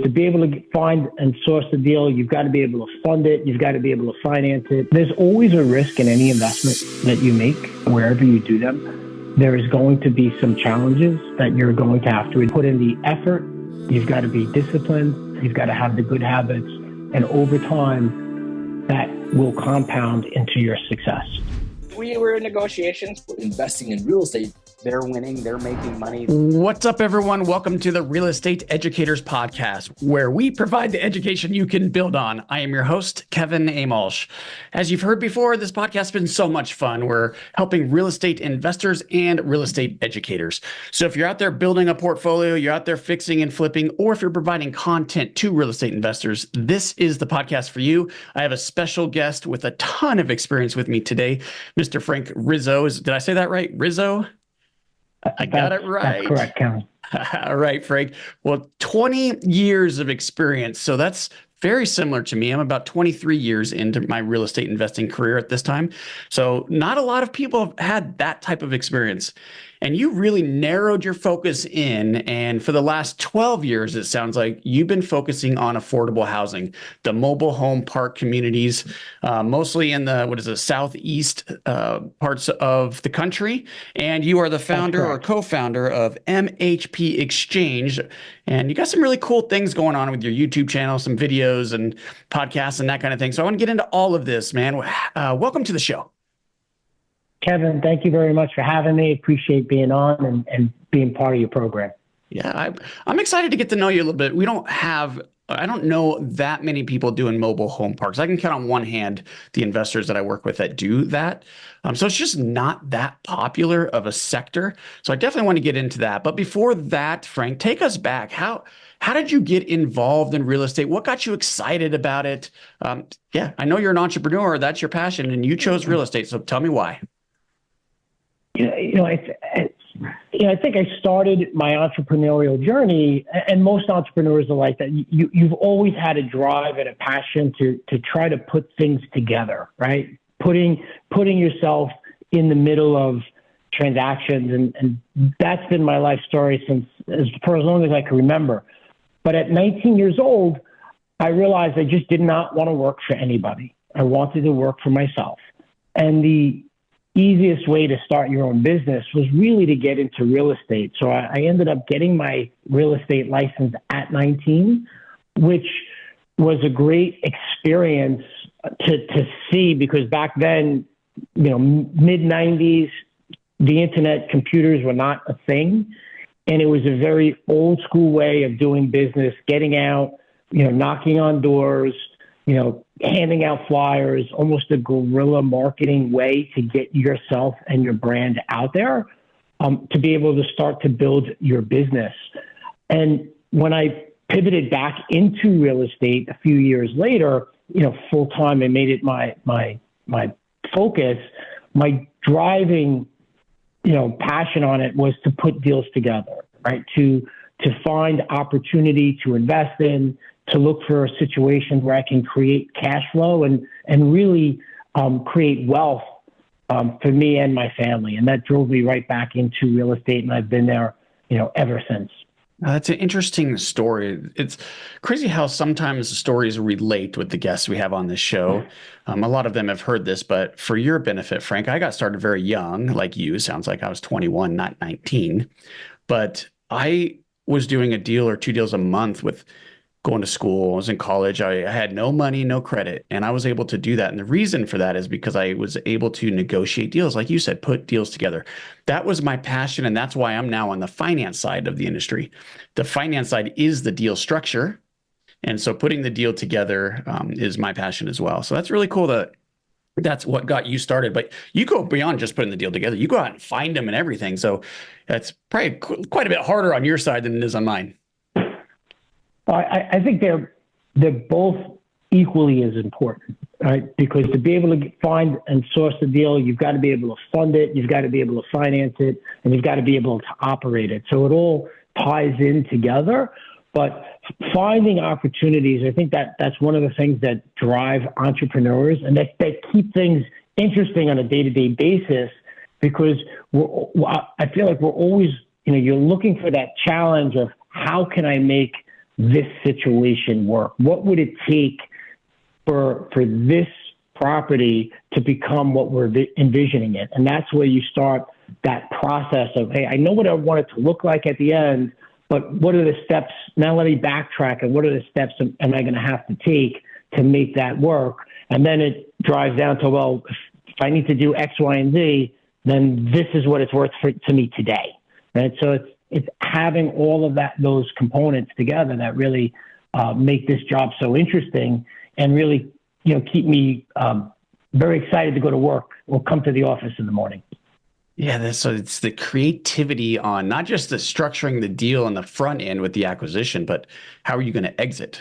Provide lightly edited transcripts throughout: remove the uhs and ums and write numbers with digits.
To be able to find and source the deal, you've got to be able to fund it. You've got to be able to finance it. There's always a risk in any investment that you make, wherever you do them. There is going to be some challenges that you're going to have to put in the effort. You've got to be disciplined. You've got to have the good habits. And over time, that will compound into your success. We were in negotiations. Investing in real estate, they're winning, they're making money. What's up, everyone? Welcome to the Real Estate Educators Podcast, where we provide the education you can build on. I am your host, Kevin Amolsch. As you've heard before, this podcast has been so much fun. We're helping real estate investors and real estate educators. So if you're out there building a portfolio, you're out there fixing and flipping, or if you're providing content to real estate investors, this is the podcast for you. I have a special guest with a ton of experience with me today, Mr. Frank Rizzo. Did I say that right? Rizzo? I got it right. That's correct, Kevin. All right, Frank. Well, 20 years of experience. So that's very similar to me. I'm about 23 years into my real estate investing career at this time. So not a lot of people have had that type of experience. And you really narrowed your focus in. And for the last 12 years, it sounds like you've been focusing on affordable housing, the mobile home park communities, mostly in the, southeast parts of the country. And you are the founder or co-founder of MHP Exchange. And you got some really cool things going on with your YouTube channel, some videos and podcasts and that kind of thing. So I want to get into all of this, man. Welcome to the show. Kevin, thank you very much for having me. Appreciate being on and being part of your program. Yeah, I'm excited to get to know you a little bit. I don't know that many people doing mobile home parks. I can count on one hand the investors that I work with that do that. So it's just not that popular of a sector. So I definitely want to get into that. But before that, Frank, take us back. How did you get involved in real estate? What got you excited about it? Yeah, I know you're an entrepreneur. That's your passion, and you chose real estate. So tell me why. I think I started my entrepreneurial journey, and most entrepreneurs are like that. You've always had a drive and a passion to try to put things together, right? Putting yourself in the middle of transactions, and that's been my life story for as long as I can remember. But at 19 years old, I realized I just did not want to work for anybody. I wanted to work for myself, and the easiest way to start your own business was really to get into real estate. So I ended up getting my real estate license at 19, which was a great experience to see, because back then, mid 90s, the internet, computers were not a thing. And it was a very old school way of doing business, getting out, knocking on doors, handing out flyers, almost a guerrilla marketing way to get yourself and your brand out there, to be able to start to build your business. And when I pivoted back into real estate a few years later, full time, and made it my focus, my driving, passion on it was to put deals together, right? To find opportunity to invest in, to look for situations where I can create cash flow and really create wealth for me and my family. And that drove me right back into real estate, and I've been there, ever since. That's an interesting story. It's crazy how sometimes the stories relate with the guests we have on this show. A lot of them have heard this, but for your benefit, Frank, I got started very young, like you. Sounds like I was 21, not 19. But I was doing a deal or two deals a month with going to school. I was in college. I had no money, no credit, and I was able to do that. And the reason for that is because I was able to negotiate deals, like you said, put deals together. That was my passion, and that's why I'm now on the finance side of the industry. The finance side is the deal structure, and so putting the deal together is my passion as well. So that's really cool that that's what got you started. But you go beyond just putting the deal together. You go out and find them and everything. So that's probably quite a bit harder on your side than it is on mine. I think they're both equally as important, right? Because to be able to find and source the deal, you've got to be able to fund it, you've got to be able to finance it, and you've got to be able to operate it. So it all ties in together. But finding opportunities, I think that's one of the things that drive entrepreneurs, and that keep things interesting on a day-to-day basis, because I feel like we're always, you're looking for that challenge of how can I make this situation work? What would it take for this property to become what we're envisioning it? And that's where you start that process of, hey, I know what I want it to look like at the end, but what are the steps? Now let me backtrack, and what are the steps am I going to have to take to make that work? And then it drives down to, well, if I need to do X, Y, and Z, then this is what it's worth to me today. Right? So it's having all of those components together that really make this job so interesting and really, keep me very excited to go to work or come to the office in the morning. Yeah, so it's the creativity on not just the structuring the deal on the front end with the acquisition, but how are you going to exit?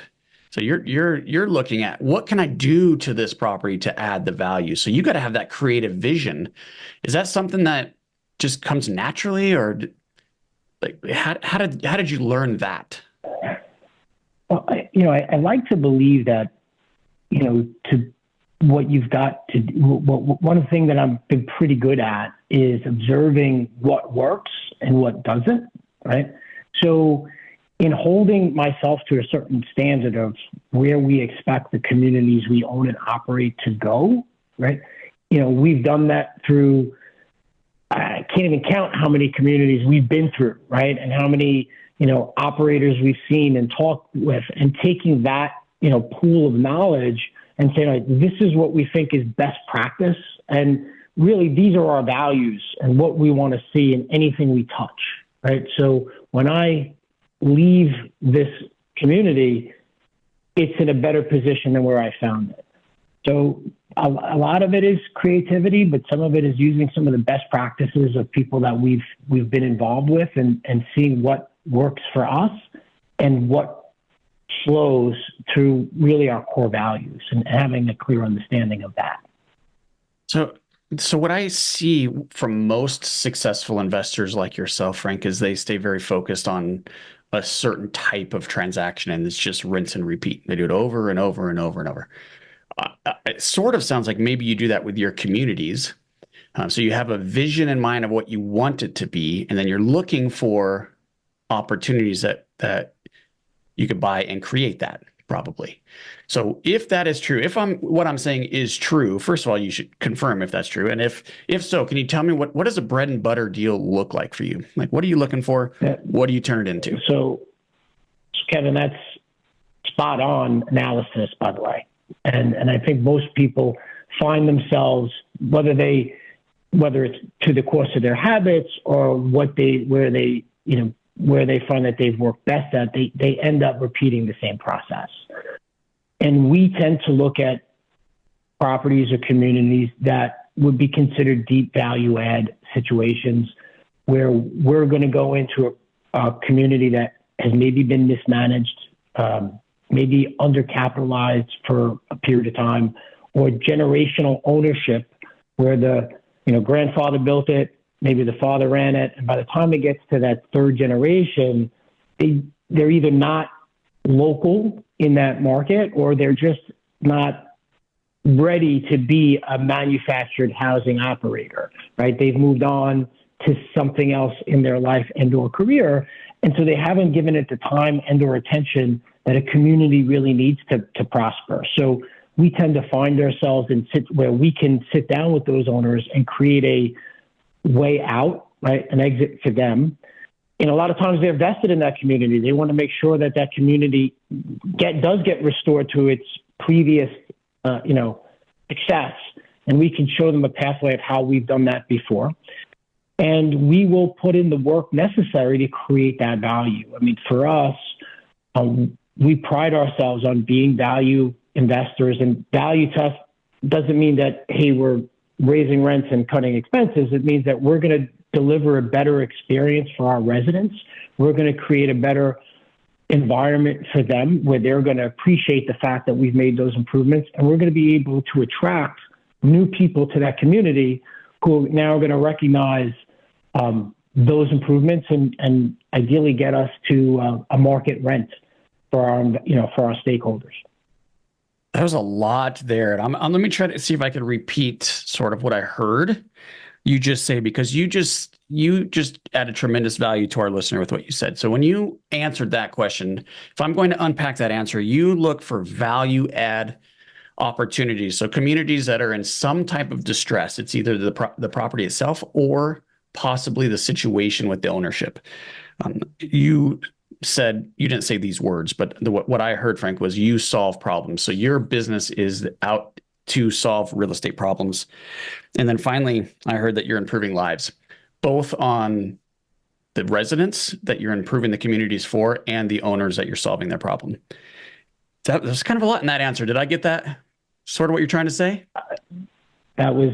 So you're looking at what can I do to this property to add the value? So you got to have that creative vision. Is that something that just comes naturally, or like how did you learn that? Well, I like to believe that, to what you've got to do. One thing that I've been pretty good at is observing what works and what doesn't, right? So in holding myself to a certain standard of where we expect the communities we own and operate to go, right? We've done that through, I can't even count how many communities we've been through, right? And how many, operators we've seen and talked with, and taking that, pool of knowledge and saying, like, this is what we think is best practice. And really, these are our values and what we want to see in anything we touch, right? So when I leave this community, it's in a better position than where I found it. So a lot of it is creativity, but some of it is using some of the best practices of people that we've been involved with, and seeing what works for us and what flows through really our core values, and having a clear understanding of that. So what I see from most successful investors like yourself, Frank, is they stay very focused on a certain type of transaction, and it's just rinse and repeat. They do it over and over and over and over. It sort of sounds like maybe you do that with your communities. So you have a vision in mind of what you want it to be, and then you're looking for opportunities that you could buy and create that, probably. So if that is true, what I'm saying is true, first of all, you should confirm if that's true. And if so, can you tell me what does a bread and butter deal look like for you? Like, what are you looking for? What do you turn it into? So Kevin, that's spot on analysis, by the way. And I think most people find themselves, whether it's to the course of their habits or where they find that they've worked best at, they end up repeating the same process. And we tend to look at properties or communities that would be considered deep value add situations, where we're going to go into a community that has maybe been mismanaged, maybe undercapitalized for a period of time, or generational ownership, where the grandfather built it, maybe the father ran it, and by the time it gets to that third generation, they're either not local in that market, or they're just not ready to be a manufactured housing operator, right? They've moved on to something else in their life and or career, and so they haven't given it the time and or attention that a community really needs to prosper. So we tend to find ourselves where we can sit down with those owners and create a way out, right? An exit for them. And a lot of times they're vested in that community. They want to make sure that community does get restored to its previous, success. And we can show them a pathway of how we've done that before. And we will put in the work necessary to create that value. I mean, for us, we pride ourselves on being value investors, and value to us doesn't mean that, hey, we're raising rents and cutting expenses. It means that we're going to deliver a better experience for our residents. We're going to create a better environment for them, where they're going to appreciate the fact that we've made those improvements, and we're going to be able to attract new people to that community who now are going to recognize those improvements and ideally get us to a market rent for our stakeholders. That was a lot there. Let me try to see if I can repeat sort of what I heard. You just say, because you just added tremendous value to our listener with what you said. So when you answered that question, if I'm going to unpack that answer, you look for value add opportunities. So communities that are in some type of distress. It's either the property itself or possibly the situation with the ownership. You said, you didn't say these words, but what I heard, Frank, was you solve problems. So your business is out to solve real estate problems. And then finally, I heard that you're improving lives, both on the residents that you're improving the communities for and the owners that you're solving their problem. There's kind of a lot in that answer. Did I get that? Sort of what you're trying to say? That was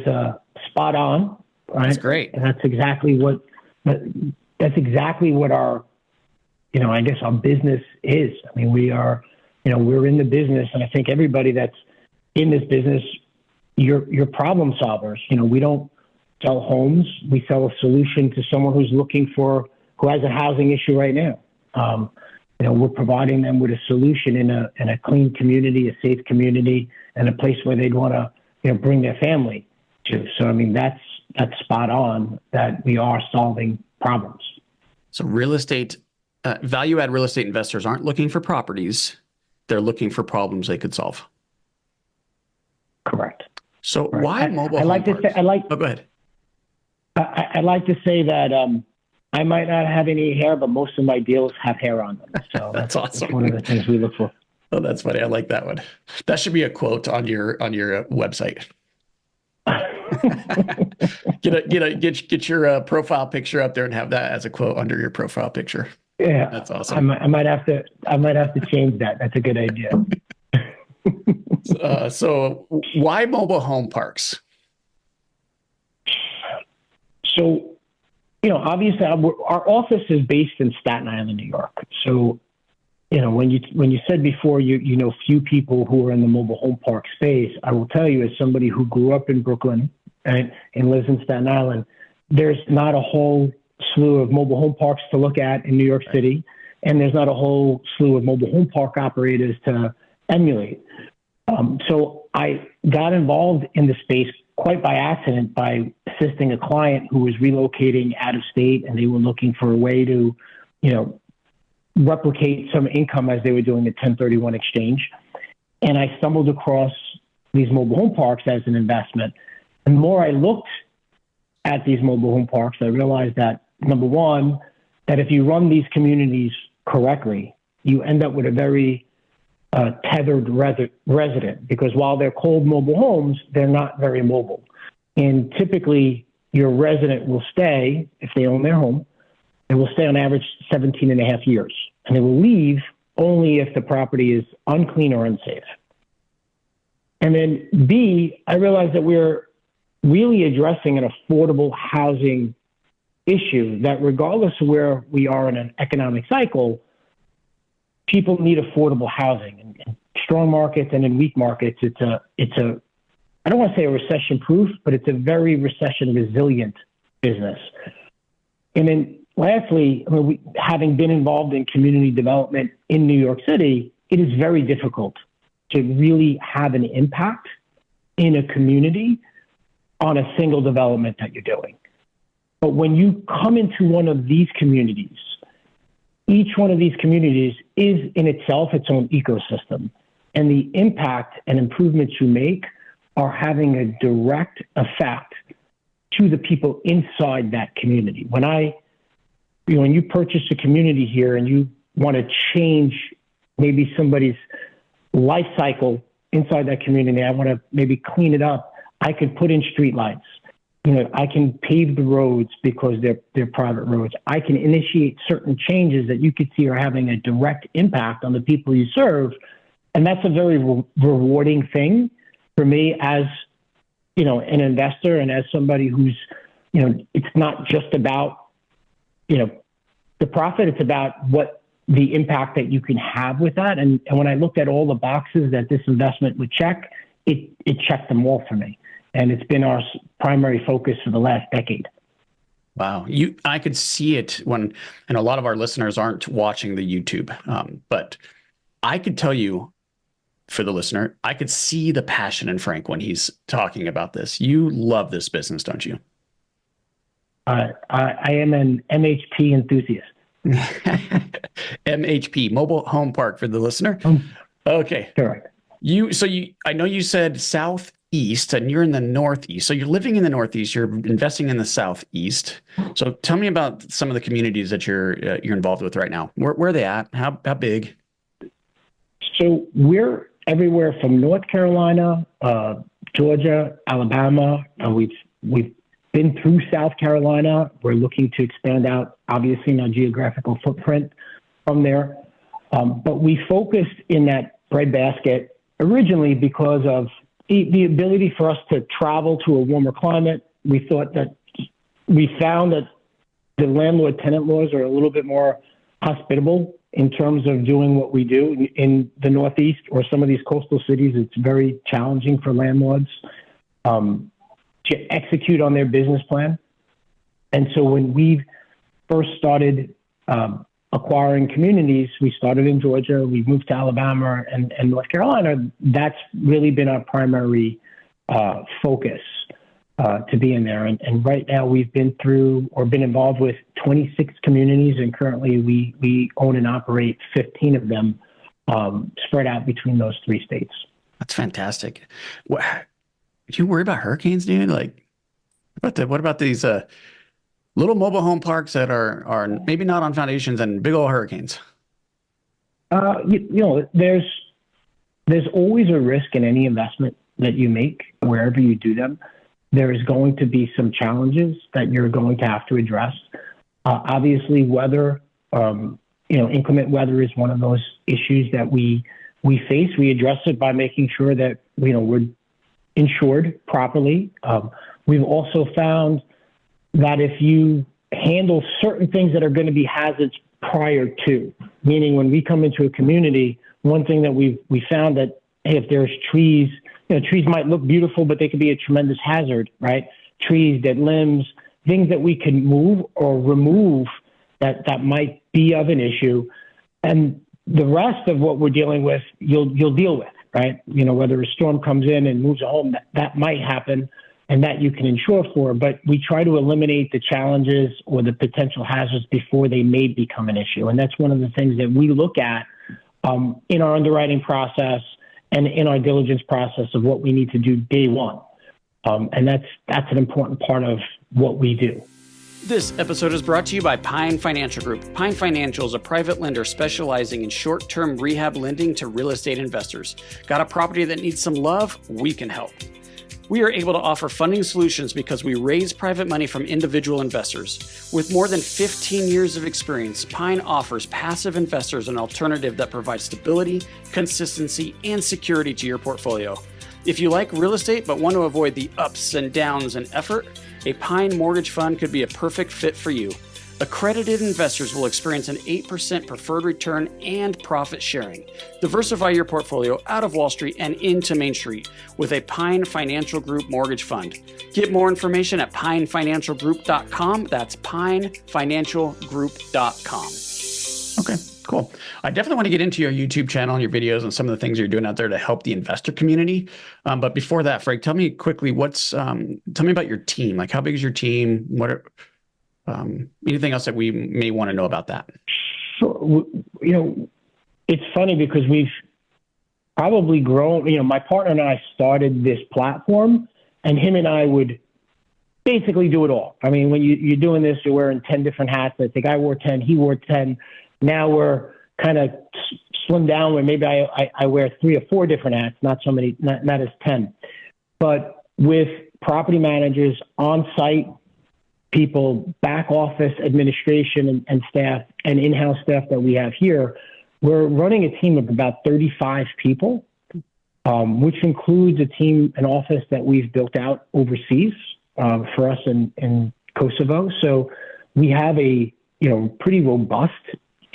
spot on. Right? That's great. And that's exactly what our, I guess our business is. I mean, we are, we're in the business, and I think everybody that's in this business, you're problem solvers. We don't sell homes. We sell a solution to someone who has a housing issue right now. We're providing them with a solution in a clean community, a safe community, and a place where they'd want to, bring their family to. So, I mean, that's spot on, that we are solving problems. So real estate, value add real estate investors aren't looking for properties. They're looking for problems they could solve. Correct. So why mobile home parks? Oh, go ahead. I'd like to say that I might not have any hair, but most of my deals have hair on them. So that's awesome. That's one of the things we look for. Oh, that's funny. I like that one. That should be a quote on your website. Get your profile picture up there and have that as a quote under your profile picture. Yeah, that's awesome. I might have to change that. That's a good idea. So why mobile home parks? So, obviously our office is based in Staten Island, New York. So, when you said before, you know few people who are in the mobile home park space, I will tell you, as somebody who grew up in Brooklyn and lives in Staten Island, there's not a whole slew of mobile home parks to look at in New York City, and there's not a whole slew of mobile home park operators to emulate. So I got involved in the space quite by accident by assisting a client who was relocating out of state, and they were looking for a way to, replicate some income as they were doing a 1031 exchange. And I stumbled across these mobile home parks as an investment. And the more I looked at these mobile home parks, I realized that, number one, that if you run these communities correctly, you end up with a very tethered resident, because while they're called mobile homes, they're not very mobile. And typically, your resident will stay, if they own their home, they will stay on average 17 and a half years. And they will leave only if the property is unclean or unsafe. And then B, I realized that we're really addressing an affordable housing issue, that regardless of where we are in an economic cycle, people need affordable housing. In strong markets and in weak markets, it's a I don't want to say a recession proof, but it's a very recession resilient business. And then lastly, having been involved in community development in New York City, it is very difficult to really have an impact in a community on a single development that you're doing. But when you come into one of these communities, each one of these communities is in itself its own ecosystem, and the impact and improvements you make are having a direct effect to the people inside that community. When you purchase a community here and you want to change maybe somebody's life cycle inside that community, I want to maybe clean it up, I could put in street lights. I can pave the roads because they're private roads. I can initiate certain changes that you could see are having a direct impact on the people you serve. And that's a very rewarding thing for me as, an investor, and as somebody who's, it's not just about, the profit, it's about what the impact that you can have with that. And when I looked at all the boxes that this investment would check, it checked them all for me. And it's been our primary focus for the last decade. Wow. I could see it and a lot of our listeners aren't watching the YouTube, but I could tell you, for the listener, I could see the passion in Frank when he's talking about this. You love this business, don't you? I am an MHP enthusiast. MHP, mobile home park for the listener. Okay. Correct. I know you said southeast and you're in the northeast. So you're living in the northeast, you're investing in the southeast. So tell me about some of the communities that you're involved with right now. Where are they at? How big? So we're everywhere from North Carolina, Georgia, Alabama. We've been through South Carolina. We're looking to expand out, obviously, in our geographical footprint from there. But we focused in that breadbasket originally because of the ability for us to travel to a warmer climate. We found that the landlord-tenant laws are a little bit more hospitable in terms of doing what we do in the Northeast or some of these coastal cities. It's very challenging for landlords to execute on their business plan. And so when we first started acquiring communities, we started in Georgia, we moved to Alabama and North Carolina. That's really been our primary focus to be in there. And right now we've been through or been involved with 26 communities, and currently we own and operate 15 of them spread out between those 3 states. That's fantastic. Do you worry about hurricanes, dude? Like, what about these little mobile home parks that are maybe not on foundations and big old hurricanes? There's always a risk in any investment that you make wherever you do them. There is going to be some challenges that you're going to have to address. Obviously, weather, inclement weather is one of those issues that we face. We address it by making sure that we're insured properly. We've also found that if you handle certain things that are going to be hazards prior to, meaning when we come into a community, one thing that we found that, hey, if there's trees, trees might look beautiful, but they could be a tremendous hazard, right? Trees, dead limbs, things that we can move or remove that might be of an issue. And the rest of what we're dealing with, you'll deal with, right? Whether a storm comes in and moves a home, that might happen, and that you can insure for, but we try to eliminate the challenges or the potential hazards before they may become an issue. And that's one of the things that we look at in our underwriting process and in our diligence process of what we need to do day one. And that's an important part of what we do. This episode is brought to you by Pine Financial Group. Pine Financial is a private lender specializing in short-term rehab lending to real estate investors. Got a property that needs some love? We can help. We are able to offer funding solutions because we raise private money from individual investors. With more than 15 years of experience, Pine offers passive investors an alternative that provides stability, consistency, and security to your portfolio. If you like real estate but want to avoid the ups and downs and effort, a Pine mortgage fund could be a perfect fit for you. Accredited investors will experience an 8% preferred return and profit sharing. Diversify your portfolio out of Wall Street and into Main Street with a Pine Financial Group mortgage fund. Get more information at pinefinancialgroup.com. That's pinefinancialgroup.com. Okay, cool. I definitely want to get into your YouTube channel and your videos and some of the things you're doing out there to help the investor community. But before that, Frank, tell me quickly, tell me about your team. Like, how big is your team? Anything else that we may want to know about that? Sure. It's funny because we've probably grown. My partner and I started this platform, and him and I would basically do it all. I mean, when you're doing this, you're wearing 10 different hats. I think I wore 10, he wore 10. Now we're kind of slimmed down where maybe I wear 3 or 4 different hats, not so many, not as 10. But with property managers, on-site people, back office administration and staff, and in-house staff that we have here, we're running a team of about 35 people, which includes an office that we've built out overseas for us in Kosovo. So we have a pretty robust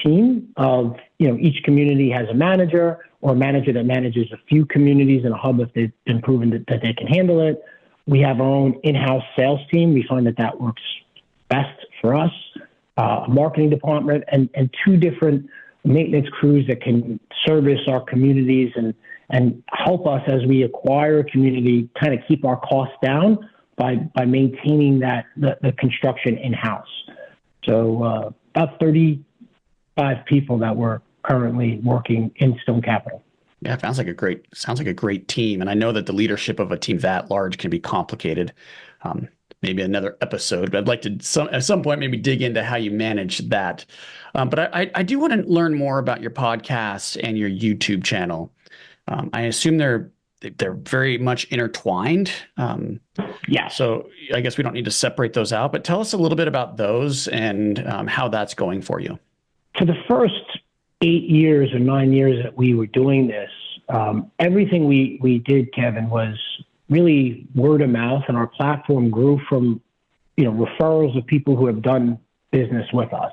team of each community has a manager or a manager that manages a few communities in a hub if they've been proven that they can handle it. We have our own in-house sales team. We find that works best for us, a marketing department, and 2 different maintenance crews that can service our communities and help us as we acquire a community, kind of keep our costs down, by maintaining the construction in-house. So about 35 people that were currently working in Stone Capital. Yeah, it sounds like a great team. And I know that the leadership of a team that large can be complicated. Maybe another episode, but I'd like to at some point maybe dig into how you manage that. But I do want to learn more about your podcast and your YouTube channel. I assume they're very intertwined. Yeah. So I guess we don't need to separate those out, but tell us a little bit about those and how that's going for you. For the first 8 years or 9 years that we were doing this, everything we did, Kevin, was really word of mouth, and our platform grew from, referrals of people who have done business with us.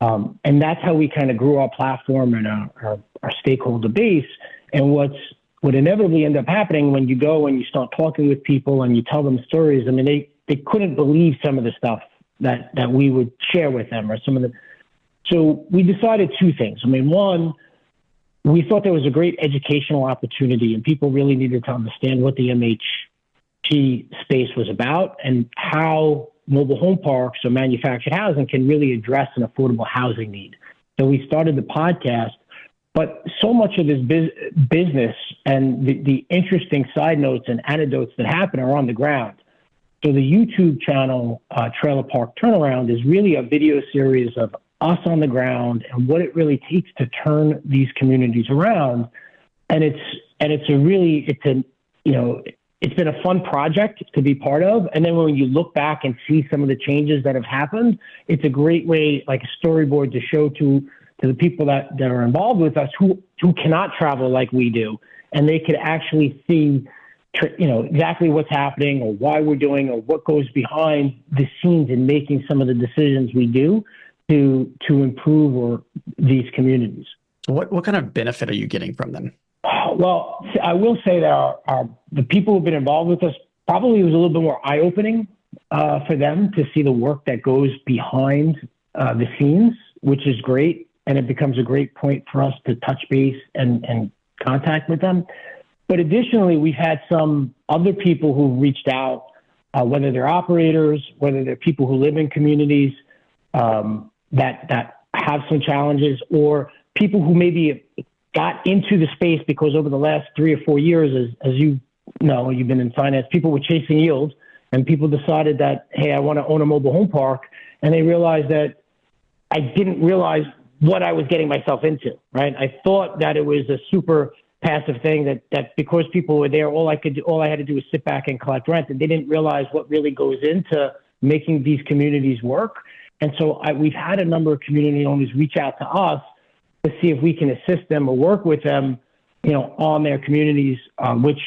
And that's how we kind of grew our platform and our stakeholder base. And what inevitably ended up happening when you go and you start talking with people and you tell them stories, I mean, they couldn't believe some of the stuff that we would share with them, or so we decided two things. I mean, one, we thought there was a great educational opportunity and people really needed to understand what the MHP space was about and how mobile home parks or manufactured housing can really address an affordable housing need. So we started the podcast, but so much of this business and the interesting side notes and anecdotes that happen are on the ground. So the YouTube channel, Trailer Park Turnaround, is really a video series of us on the ground and what it really takes to turn these communities around. And it's been a fun project to be part of. And then when you look back and see some of the changes that have happened, it's a great way, like a storyboard, to show to the people that are involved with us who cannot travel like we do. And they could actually see, exactly what's happening or why we're doing or what goes behind the scenes in making some of the decisions we do to improve these communities. So what kind of benefit are you getting from them? Well, I will say that the people who've been involved with us, probably was a little bit more eye-opening for them to see the work that goes behind the scenes, which is great. And it becomes a great point for us to touch base and contact with them. But additionally, we've had some other people who reached out, whether they're operators, whether they're people who live in communities that have some challenges, or people who maybe got into the space because over the last 3 or 4 years, as you know, you've been in finance, people were chasing yield, and people decided that, hey, I want to own a mobile home park, and they realized that I didn't realize what I was getting myself into, right? I thought that it was a super passive thing that because people were there, all I had to do was sit back and collect rent, and they didn't realize what really goes into making these communities work. And so we've had a number of community owners reach out to us to see if we can assist them or work with them, on their communities, which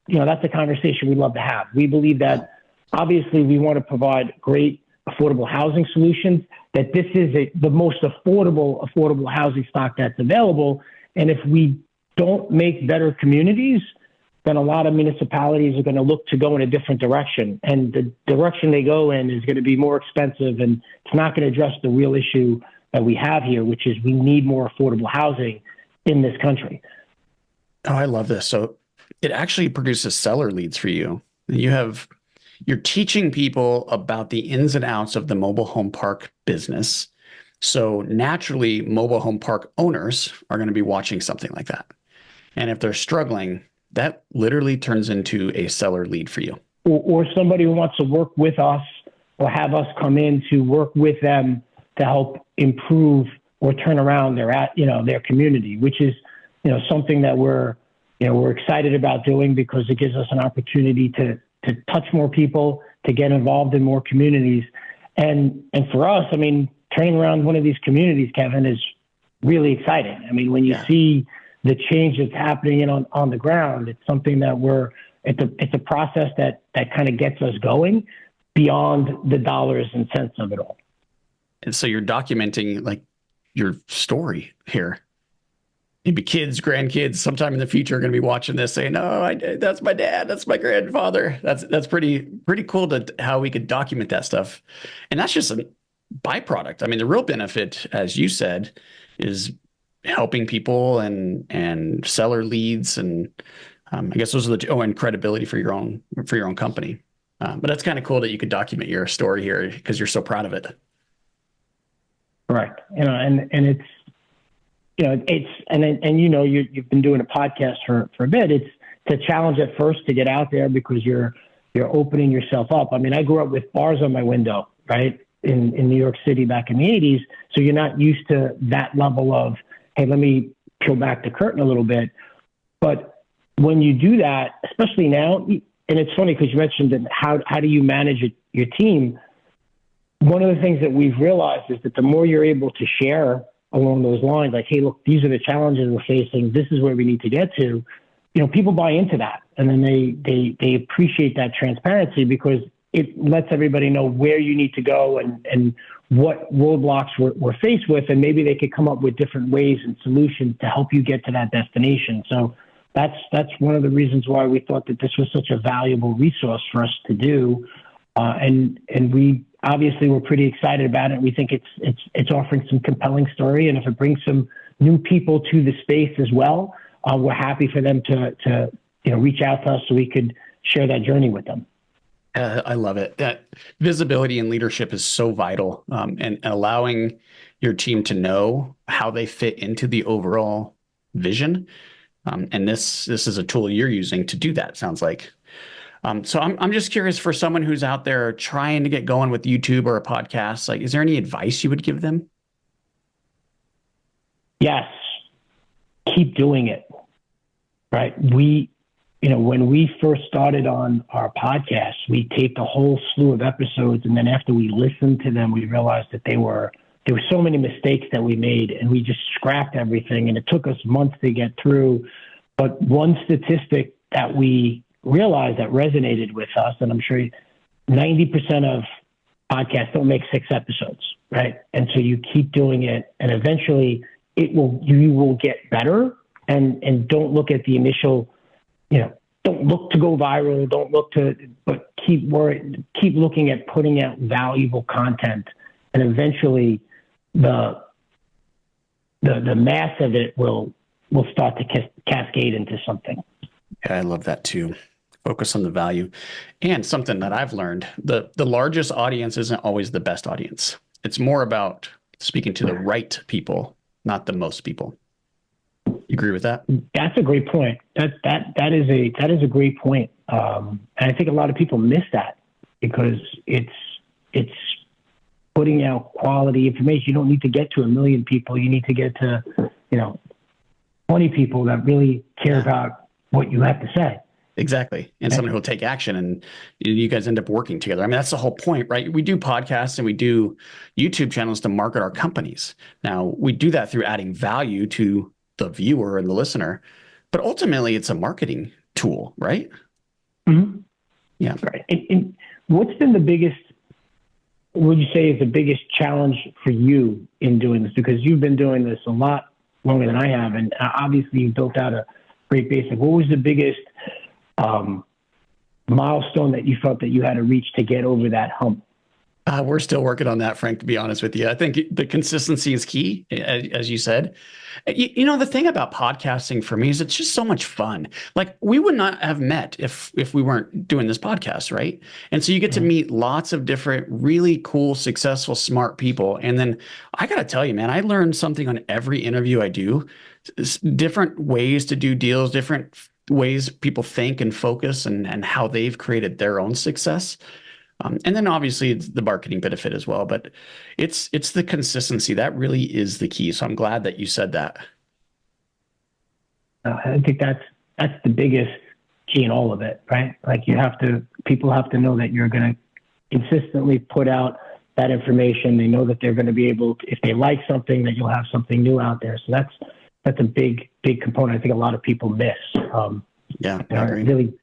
that's a conversation we love to have. We believe that obviously we want to provide great affordable housing solutions, that this is the most affordable housing stock that's available. And if we don't make better communities, then a lot of municipalities are going to look to go in a different direction. And the direction they go in is going to be more expensive, and it's not going to address the real issue that we have here, which is we need more affordable housing in this country. Oh, I love this. So it actually produces seller leads for you. You're teaching people about the ins and outs of the mobile home park business. So naturally, mobile home park owners are going to be watching something like that. And if they're struggling, that literally turns into a seller lead for you. Or somebody who wants to work with us or have us come in to work with them to help improve or turn around their community, which is, something that we're excited about doing because it gives us an opportunity to touch more people, to get involved in more communities. And for us, I mean, turning around one of these communities, Kevin, is really exciting. I mean, when you see the change that's happening on the ground, it's something that it's a process that kind of gets us going beyond the dollars and cents of it all. And so you're documenting like your story here. Maybe kids, grandkids, sometime in the future are going to be watching this saying, "No, that's my dad, that's my grandfather." That's pretty cool to how we could document that stuff. And that's just a byproduct. I mean, the real benefit, as you said, is helping people and seller leads, and I guess those are and credibility for your own company. But that's kind of cool that you could document your story here because you're so proud of it. Correct. And it's, you've been doing a podcast for a bit. It's a challenge at first to get out there because you're opening yourself up. I mean, I grew up with bars on my window, right? In New York City back in the 80s. So you're not used to that level of, hey, let me peel back the curtain a little bit. But when you do that, especially now, and it's funny because you mentioned that how do you manage your team? One of the things that we've realized is that the more you're able to share along those lines, like, hey, look, these are the challenges we're facing. This is where we need to get to. People buy into that, and then they appreciate that transparency because it lets everybody know where you need to go and what roadblocks we're faced with, and maybe they could come up with different ways and solutions to help you get to that destination. So that's one of the reasons why we thought that this was such a valuable resource for us to do, and we obviously we're pretty excited about it. We think it's offering some compelling story, and if it brings some new people to the space as well, we're happy for them to reach out to us so we could share that journey with them. I love it. That visibility and leadership is so vital, and allowing your team to know how they fit into the overall vision. And this is a tool you're using to do that, sounds like. So I'm just curious, for someone who's out there trying to get going with YouTube or a podcast, like, is there any advice you would give them? Yes. Keep doing it. Right. When we first started on our podcast, we taped a whole slew of episodes. And then after we listened to them, we realized that there were so many mistakes that we made, and we just scrapped everything. And it took us months to get through. But one statistic that we realized that resonated with us, and I'm sure 90% of podcasts don't make 6 episodes, right? And so you keep doing it, and eventually you will get better. And don't look at the initial, don't look to go viral, but keep looking at putting out valuable content, and eventually the mass of it will start to cascade into something. Yeah, I love that too. Focus on the value. And something that I've learned, the largest audience isn't always the best audience. It's more about speaking to the right people, not the most people. You agree with that? That's a great point. That is a great point. And I think a lot of people miss that because it's putting out quality information. You don't need to get to 1 million people. You need to get to 20 people that really care about what you have to say. Exactly. And someone who will take action, and you guys end up working together. I mean, that's the whole point, right? We do podcasts and we do YouTube channels to market our companies. Now, we do that through adding value to the viewer and the listener, but ultimately it's a marketing tool, right? Mm-hmm. Yeah. Right. And what's been would you say is the biggest challenge for you in doing this? Because you've been doing this a lot longer than I have. And obviously you built out a great base. What was the biggest milestone that you felt that you had to reach to get over that hump? We're still working on that, Frank, to be honest with you. I think the consistency is key, as you said. The thing about podcasting for me is it's just so much fun. Like, we would not have met if we weren't doing this podcast, right? And so you get to meet lots of different, really cool, successful, smart people. And then I got to tell you, man, I learned something on every interview I do. Different ways to do deals, different ways people think and focus, and how they've created their own success. And then obviously it's the marketing benefit as well, but it's the consistency that really is the key. So I'm glad that you said that. I think that's the biggest key in all of it, right? Like, people have to know that you're going to consistently put out that information. They know that they're going to be able to, if they like something, that you'll have something new out there. So that's a big component I think a lot of people miss. Yeah, I agree. Really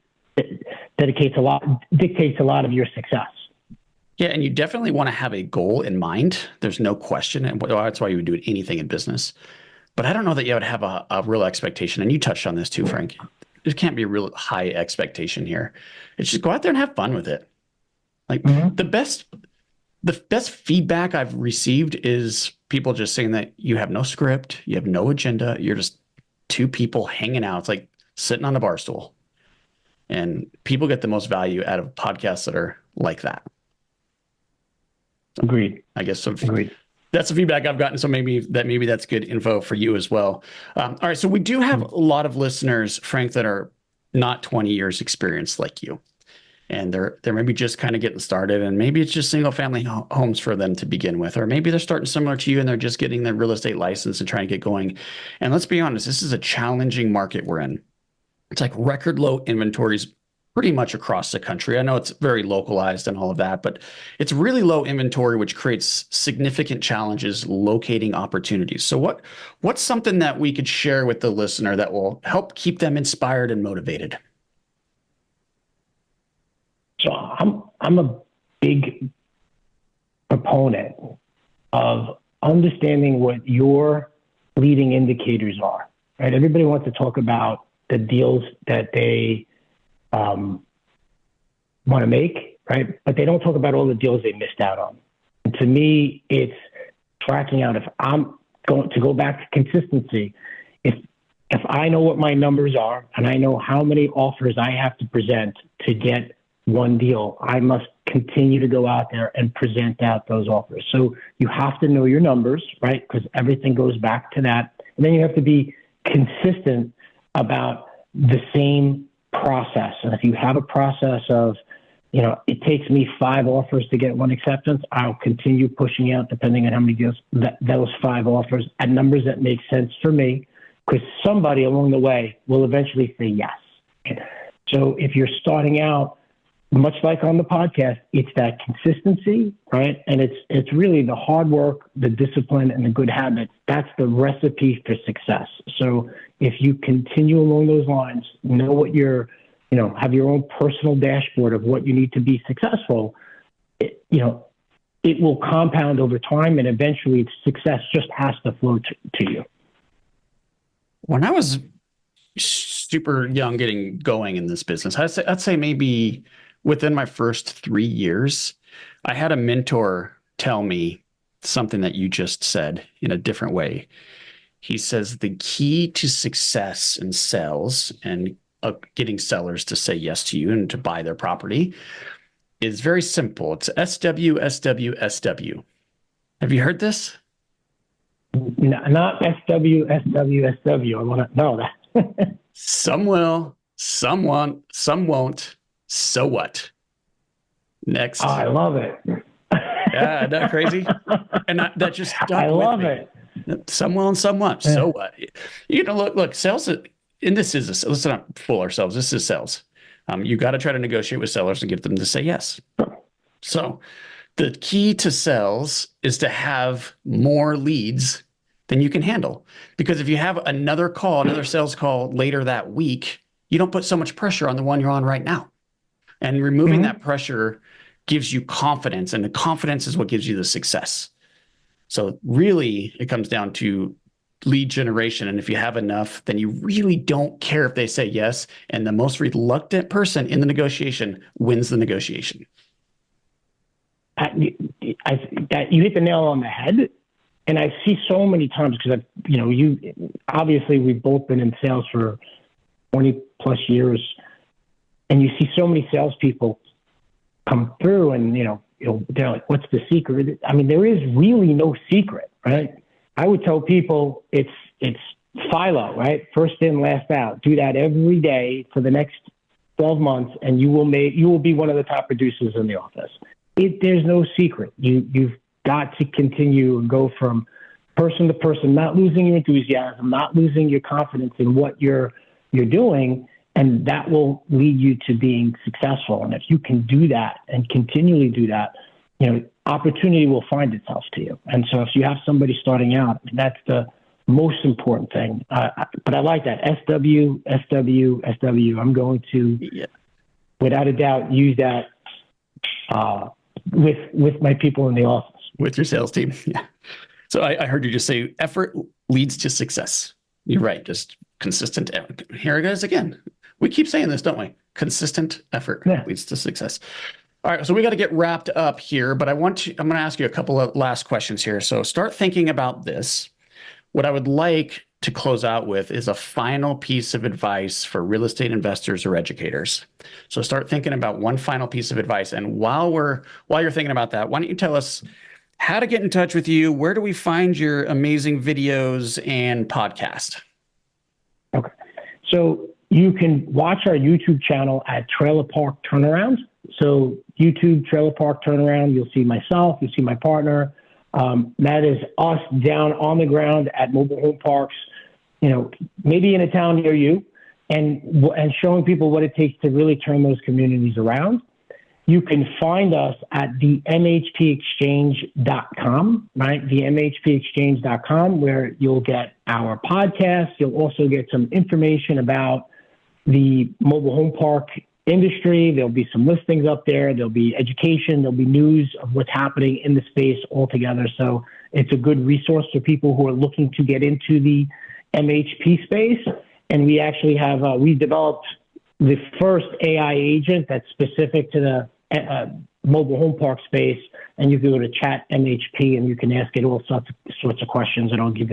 dictates a lot of your success. Yeah, and you definitely want to have a goal in mind. There's no question, and that's why you would do anything in business. But I don't know that you would have a real expectation. And you touched on this too, Frank. There can't be a real high expectation here. It's just go out there and have fun with it. Like, the best feedback I've received is people just saying that you have no script, you have no agenda, you're just two people hanging out. It's like sitting on a bar stool. And people get the most value out of podcasts that are like that. Agreed. I guess Agreed. That's the feedback I've gotten. So maybe that's good info for you as well. All right. So we do have a lot of listeners, Frank, that are not 20 years experience like you. And they're maybe just kind of getting started, and maybe it's just single family homes for them to begin with, or maybe they're starting similar to you and they're just getting their real estate license and trying to get going. And let's be honest, this is a challenging market we're in. It's like record low inventories pretty much across the country. I know it's very localized and all of that, but it's really low inventory, which creates significant challenges locating opportunities. So what's something that we could share with the listener that will help keep them inspired and motivated? So I'm a big proponent of understanding what your leading indicators are, right? Everybody wants to talk about the deals that they want to make, right? But they don't talk about all the deals they missed out on. And to me, it's tracking out. If I'm going to go back to consistency, if I know what my numbers are and I know how many offers I have to present to get one deal, I must continue to go out there and present out those offers. So you have to know your numbers, right? Because everything goes back to that. And then you have to be consistent about the same process. And if you have a process of, it takes me 5 offers to get one acceptance, I'll continue pushing out, depending on how many deals, those 5 offers at numbers that make sense for me, because somebody along the way will eventually say yes. So if you're starting out, much like on the podcast, it's that consistency, right? And it's really the hard work, the discipline, and the good habits. That's the recipe for success. So if you continue along those lines, know what have your own personal dashboard of what you need to be successful, it will compound over time, and eventually success just has to flow to you. When I was super young getting going in this business, I'd say maybe within my first 3 years, I had a mentor tell me something that you just said in a different way. He says the key to success in sales and getting sellers to say yes to you and to buy their property is very simple. It's SW, SW, SW. Have you heard this? No, not SW, SW, SW. I want to know that. Some will, some won't, some won't. So what? Next. Oh, I love it. Yeah, isn't that crazy? And that just stuck I love with it. Some will and some won't. So what? Look, sales, and let's not fool ourselves. This is sales. You got to try to negotiate with sellers and get them to say yes. So the key to sales is to have more leads than you can handle. Because if you have another sales call later that week, you don't put so much pressure on the one you're on right now. And removing that pressure gives you confidence, and the confidence is what gives you the success. So really, it comes down to lead generation. And if you have enough, then you really don't care if they say yes. And the most reluctant person in the negotiation wins the negotiation. You hit the nail on the head. And I see so many times, because obviously we've both been in sales for 20 plus years. And you see so many salespeople come through and, they're like, what's the secret? I mean, there is really no secret, right? I would tell people it's FILO, right? First in, last out. Do that every day for the next 12 months, and you will be one of the top producers in the office. There's no secret. You've got to continue and go from person to person, not losing your enthusiasm, not losing your confidence in what you're doing. And that will lead you to being successful. And if you can do that and continually do that, opportunity will find itself to you. And so if you have somebody starting out, that's the most important thing. But I like that. SW, SW, SW. I'm going to, without a doubt, use that with my people in the office. With your sales team. Yeah. So I heard you just say effort leads to success. You're right. Just consistent. Here it is again. We keep saying this, don't we? Consistent effort leads to success. All right, so we got to get wrapped up here, but I'm going to ask you a couple of last questions here. So start thinking about this. What I would like to close out with is a final piece of advice for real estate investors or educators. So start thinking about one final piece of advice. And while you're thinking about that, why don't you tell us how to get in touch with you? Where do we find your amazing videos and podcast? Okay. So you can watch our YouTube channel at Trailer Park Turnaround. So YouTube Trailer Park Turnaround, you'll see myself, you'll see my partner. That is us down on the ground at mobile home parks, maybe in a town near you, and showing people what it takes to really turn those communities around. You can find us at the MHPexchange.com, right? The MHPexchange.com, where you'll get our podcast. You'll also get some information about the mobile home park industry. There'll be some listings up there. There'll be education. There'll be news of what's happening in the space altogether. So it's a good resource for people who are looking to get into the MHP space. And we actually have, we developed the first AI agent that's specific to the mobile home park space, and you can go to chat MHP and you can ask it all sorts of questions, and I'll give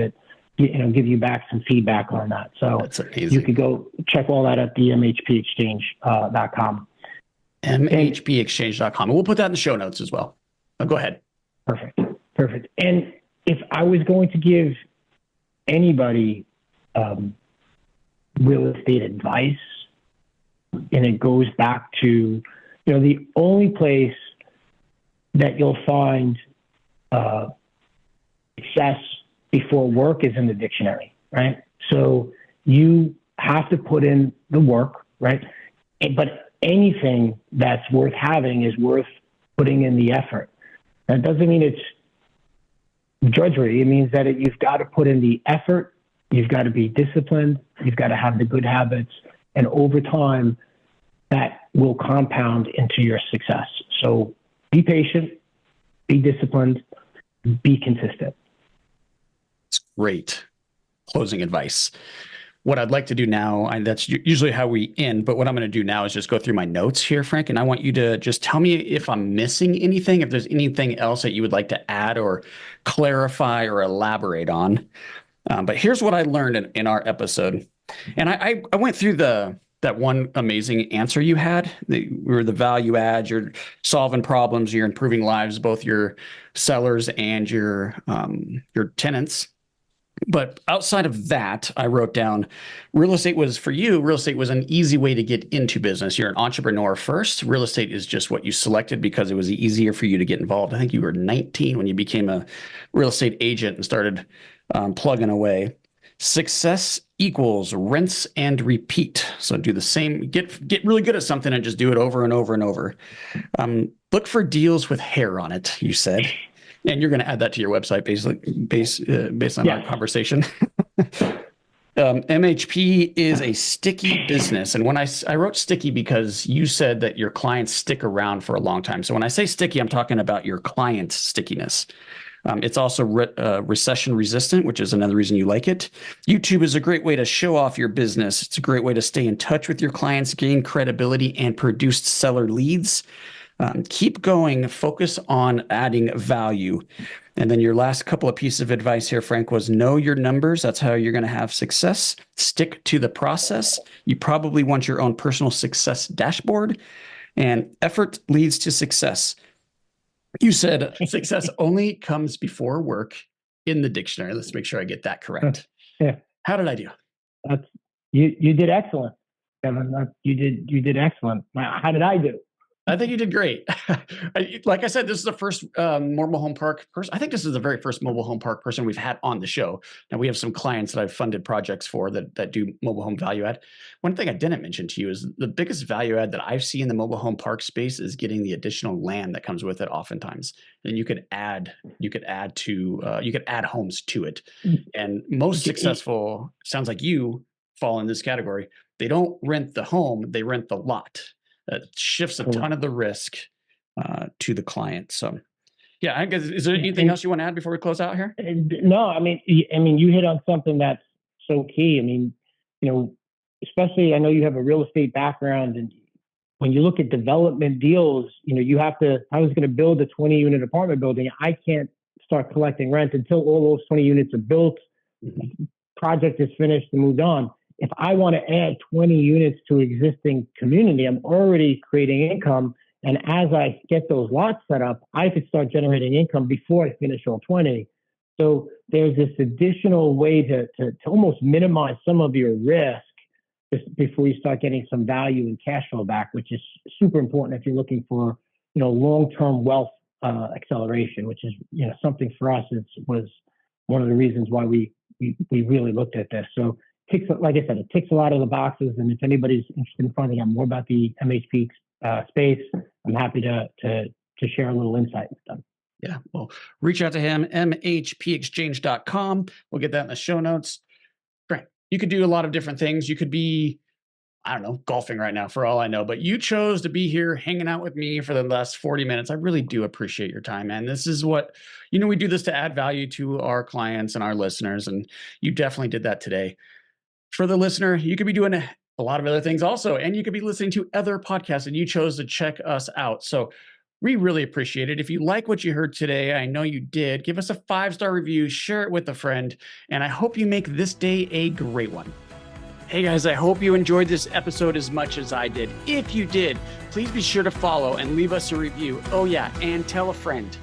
you back some feedback on that. So that's amazing. You could go check all that at the MHPexchange.com. MHPexchange.com. And we'll put that in the show notes as well. Go ahead. Perfect. And if I was going to give anybody real estate advice, and it goes back to, the only place that you'll find success before work is in the dictionary, right? So you have to put in the work, right? But anything that's worth having is worth putting in the effort. That doesn't mean it's drudgery. It means that you've got to put in the effort. You've got to be disciplined. You've got to have the good habits. And over time, that will compound into your success. So be patient, be disciplined, be consistent. It's great closing advice. What I'd like to do now, and that's usually how we end, but what I'm going to do now is just go through my notes here, Frank, and I want you to just tell me if I'm missing anything, if there's anything else that you would like to add or clarify or elaborate on. But here's what I learned in our episode. And I went through that one amazing answer you had. We're the value add, you're solving problems, you're improving lives, both your sellers and your tenants. But outside of that, I wrote down real estate was an easy way to get into business. You're an entrepreneur first. Real estate is just what you selected because it was easier for you to get involved. I think you were 19 when you became a real estate agent and started plugging away. Success equals rinse and repeat. So do the same, get really good at something and just do it over and over and over. Look for deals with hair on it, you said. And you're going to add that to your website based on our conversation. MHP is a sticky business. And when I wrote sticky because you said that your clients stick around for a long time. So when I say sticky, I'm talking about your client's stickiness. It's also recession resistant, which is another reason you like it. YouTube is a great way to show off your business. It's a great way to stay in touch with your clients, gain credibility, and produce seller leads. Keep going. Focus on adding value. And then your last couple of pieces of advice here, Frank, was know your numbers. That's how you're going to have success. Stick to the process. You probably want your own personal success dashboard. And effort leads to success. You said success only comes before work in the dictionary. Let's make sure I get that correct. Yeah. How did I do? You did excellent, Kevin. You did excellent. How did I do? I think you did great. Like I said, this is the first mobile home park person. I think this is the very first mobile home park person we've had on the show. Now we have some clients that I've funded projects for that do mobile home value add. One thing I didn't mention to you is the biggest value add that I've seen in the mobile home park space is getting the additional land that comes with it. Oftentimes, and you could add homes to it. And most successful, sounds like you fall in this category. They don't rent the home; they rent the lot. That shifts a ton of the risk to the client. So, yeah, I guess, is there anything else you want to add before we close out here? No, I mean, you hit on something that's so key. I mean, especially I know you have a real estate background, and when you look at development deals, you have to. I was going to build a 20-unit apartment building. I can't start collecting rent until all those 20 units are built, project is finished and moved on. If I want to add 20 units to existing community, I'm already creating income. And as I get those lots set up, I could start generating income before I finish all 20. So there's this additional way to almost minimize some of your risk just before you start getting some value and cash flow back, which is super important if you're looking for, long-term wealth acceleration, which is, something for us was one of the reasons why we really looked at this. So like I said, it ticks a lot of the boxes. And if anybody's interested in finding out more about the MHP space, I'm happy to share a little insight with them. Yeah, well, reach out to him, mhpexchange.com. We'll get that in the show notes. Great. You could do a lot of different things. You could be, I don't know, golfing right now for all I know, but you chose to be here hanging out with me for the last 40 minutes. I really do appreciate your time, man. This is what, we do this to add value to our clients and our listeners, and you definitely did that today. For the listener, you could be doing a lot of other things also, and you could be listening to other podcasts, and you chose to check us out. So we really appreciate it. If you like what you heard today, I know you did, give us a 5-star review, share it with a friend, and I hope you make this day a great one. Hey guys, I hope you enjoyed this episode as much as I did. If you did, please be sure to follow and leave us a review. Oh yeah, and tell a friend.